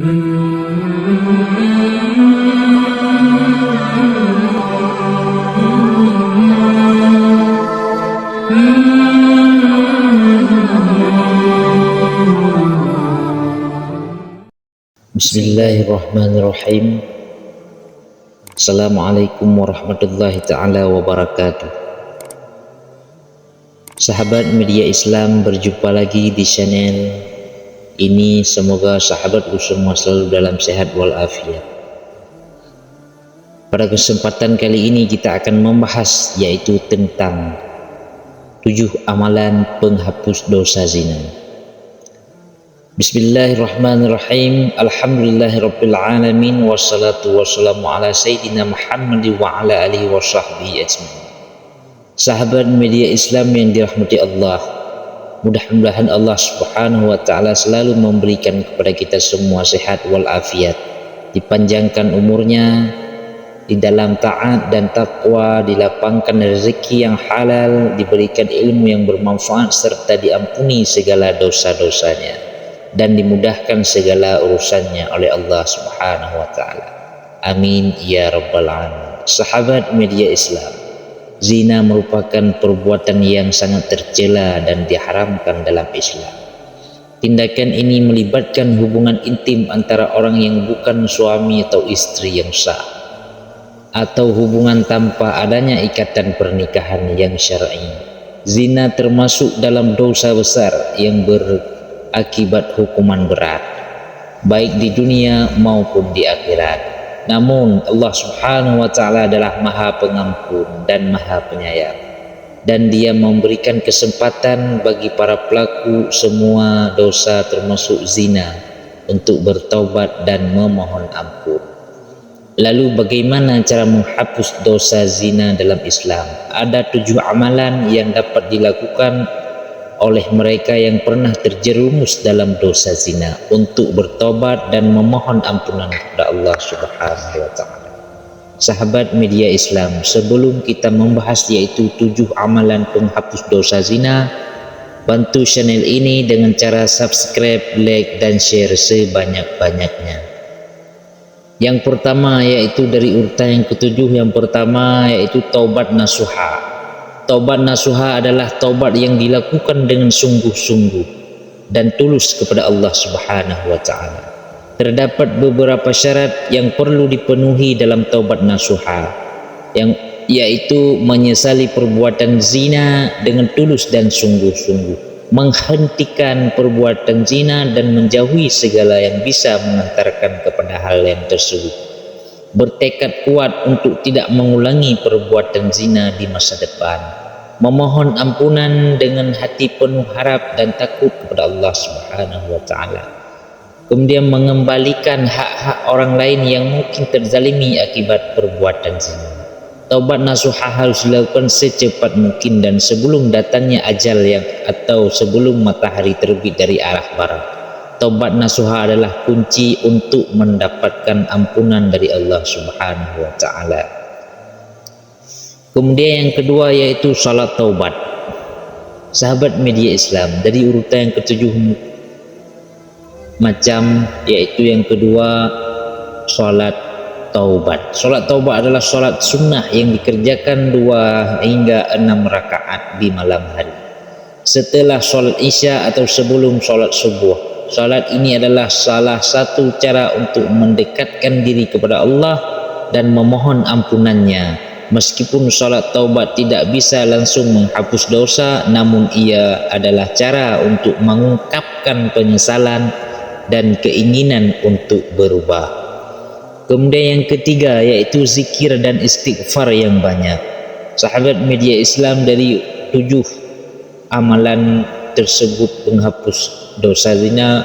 Bismillahirrahmanirrahim. Assalamualaikum warahmatullahi ta'ala wabarakatuh. Sahabat media Islam, berjumpa lagi di channel ini. Semoga sahabatku semua selalu dalam sehat walafiat. Pada kesempatan kali ini kita akan membahas yaitu tentang 7 amalan penghapus dosa zina. Bismillahirrahmanirrahim. Alhamdulillahirabbil alamin, wassalatu wassalamu ala sayyidina Muhammad wa ala alihi wa sahbihi ajmain. Sahabat media Islam yang dirahmati Allah, mudah-mudahan Allah Subhanahu wa taala selalu memberikan kepada kita semua sehat walafiat, dipanjangkan umurnya di dalam taat dan takwa, dilapangkan rezeki yang halal, diberikan ilmu yang bermanfaat serta diampuni segala dosa-dosanya dan dimudahkan segala urusannya oleh Allah Subhanahu wa taala. Amin ya rabbal alamin. Sahabat media Islam, zina merupakan perbuatan yang sangat tercela dan diharamkan dalam Islam. Tindakan ini melibatkan hubungan intim antara orang yang bukan suami atau istri yang sah, atau hubungan tanpa adanya ikatan pernikahan yang syar'i. Zina termasuk dalam dosa besar yang berakibat hukuman berat, baik di dunia maupun di akhirat. Namun Allah Subhanahu wa taala adalah Maha Pengampun dan Maha Penyayang, dan Dia memberikan kesempatan bagi para pelaku semua dosa termasuk zina untuk bertaubat dan memohon ampun. Lalu bagaimana cara menghapus dosa zina dalam Islam? Ada 7 amalan yang dapat dilakukan oleh mereka yang pernah terjerumus dalam dosa zina untuk bertobat dan memohon ampunan kepada Allah Subhanahu wa taala. Sahabat media Islam, sebelum kita membahas yaitu 7 amalan penghapus dosa zina, bantu channel ini dengan cara subscribe, like dan share sebanyak-banyaknya. Yang pertama yaitu dari urutan yang ke-7, yang pertama yaitu taubat nasuha. Taubat nasuha adalah taubat yang dilakukan dengan sungguh-sungguh dan tulus kepada Allah Subhanahu wa taala. Terdapat beberapa syarat yang perlu dipenuhi dalam taubat nasuha, yang yaitu menyesali perbuatan zina dengan tulus dan sungguh-sungguh, menghentikan perbuatan zina dan menjauhi segala yang bisa mengantarkan kepada hal yang tersebut, bertekad kuat untuk tidak mengulangi perbuatan zina di masa depan, memohon ampunan dengan hati penuh harap dan takut kepada Allah Subhanahu wa taala, kemudian mengembalikan hak-hak orang lain yang mungkin terzalimi akibat perbuatan zina. Taubat nasuha harus dilakukan secepat mungkin dan sebelum datangnya ajal atau sebelum matahari terbit dari arah barat. Taubat nasuha adalah kunci untuk mendapatkan ampunan dari Allah Subhanahu wa taala. Kemudian yang kedua yaitu salat taubat. Sahabat media Islam, dari urutan yang ke-7 macam, yaitu yang kedua salat taubat. Salat taubat adalah salat sunnah yang dikerjakan 2 hingga 6 rakaat di malam hari setelah salat isya atau sebelum salat subuh. Salat ini adalah salah satu cara untuk mendekatkan diri kepada Allah dan memohon ampunannya. Meskipun salat taubat tidak bisa langsung menghapus dosa, namun ia adalah cara untuk mengungkapkan penyesalan dan keinginan untuk berubah. Kemudian yang ketiga yaitu zikir dan istighfar yang banyak. Sahabat media Islam, dari 7 amalan tersebut penghapus dosa zina,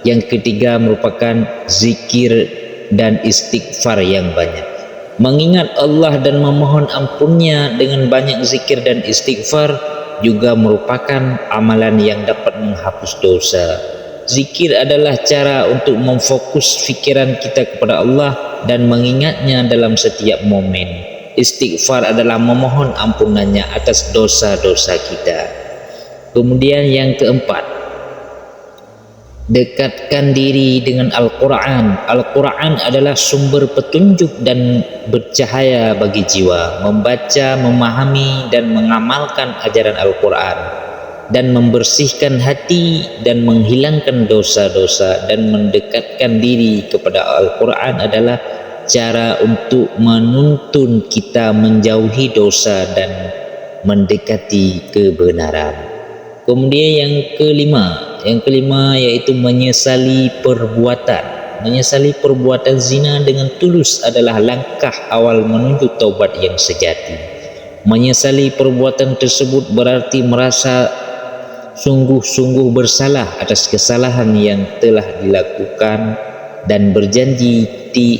yang ketiga merupakan zikir dan istighfar yang banyak. Mengingat Allah dan memohon ampunnya dengan banyak zikir dan istighfar juga merupakan amalan yang dapat menghapus dosa. Zikir adalah cara untuk memfokus fikiran kita kepada Allah dan mengingatnya dalam setiap momen. Istighfar adalah memohon ampunannya atas dosa-dosa kita. Kemudian yang keempat, Dekatkan diri dengan Al-Quran. Al-Quran adalah sumber petunjuk dan bercahaya bagi jiwa. Membaca, memahami dan mengamalkan ajaran Al-Quran dan membersihkan hati dan menghilangkan dosa-dosa dan mendekatkan diri kepada Al-Quran adalah cara untuk menuntun kita menjauhi dosa dan mendekati kebenaran. Kemudian yang kelima yaitu menyesali perbuatan. Menyesali perbuatan zina dengan tulus adalah langkah awal menuju taubat yang sejati. Menyesali perbuatan tersebut berarti merasa sungguh-sungguh bersalah atas kesalahan yang telah dilakukan dan berjanji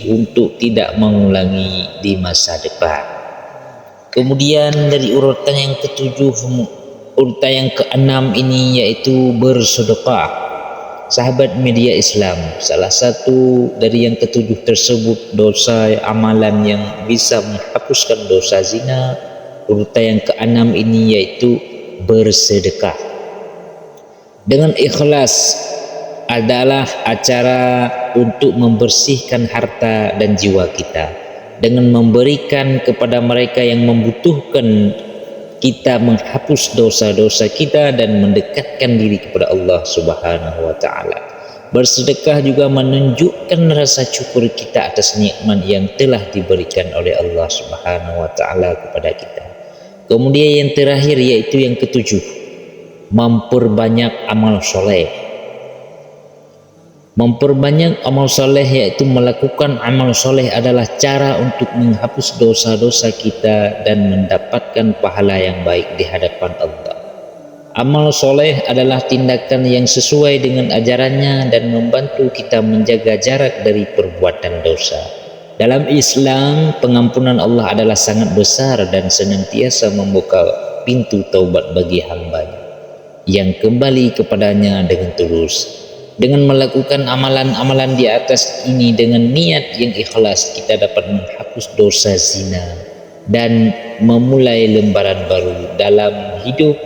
untuk tidak mengulangi di masa depan. Kemudian dari urutan yang ketujuh, urutan yang keenam ini yaitu bersedekah. Sahabat media Islam, salah satu dari yang ketujuh tersebut, dosa amalan yang bisa menghapuskan dosa zina, urutan yang keenam ini yaitu bersedekah. Dengan ikhlas adalah acara untuk membersihkan harta dan jiwa kita. Dengan memberikan kepada mereka yang membutuhkan, kita menghapus dosa-dosa kita dan mendekatkan diri kepada Allah Subhanahu wa taala. Bersedekah juga menunjukkan rasa syukur kita atas nikmat yang telah diberikan oleh Allah Subhanahu wa taala kepada kita. Kemudian yang terakhir yaitu yang ketujuh, memperbanyak amal soleh. Memperbanyak amal soleh yaitu melakukan amal soleh adalah cara untuk menghapus dosa-dosa kita dan mendapatkan pahala yang baik di hadapan Allah. Amal soleh adalah tindakan yang sesuai dengan ajarannya dan membantu kita menjaga jarak dari perbuatan dosa. Dalam Islam, pengampunan Allah adalah sangat besar dan senantiasa membuka pintu taubat bagi hambanya yang kembali kepadanya dengan tulus. Dengan melakukan amalan-amalan di atas ini dengan niat yang ikhlas, kita dapat menghapus dosa zina dan memulai lembaran baru dalam hidup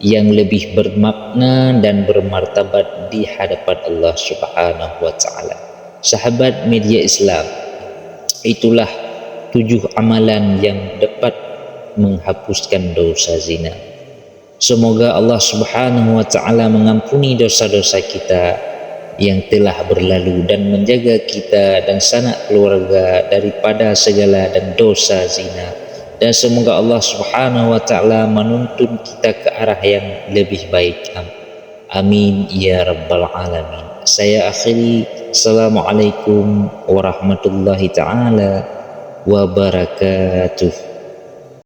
yang lebih bermakna dan bermartabat di hadapan Allah Subhanahu wa taala. Sahabat media Islam, itulah 7 amalan yang dapat menghapuskan dosa zina. Semoga Allah Subhanahu wa taala mengampuni dosa-dosa kita yang telah berlalu dan menjaga kita dan sanak keluarga daripada segala dan dosa zina. Dan semoga Allah Subhanahu wa taala menuntun kita ke arah yang lebih baik. Amin ya rabbal alamin. Saya akhiri. Assalamualaikum warahmatullahi taala wabarakatuh.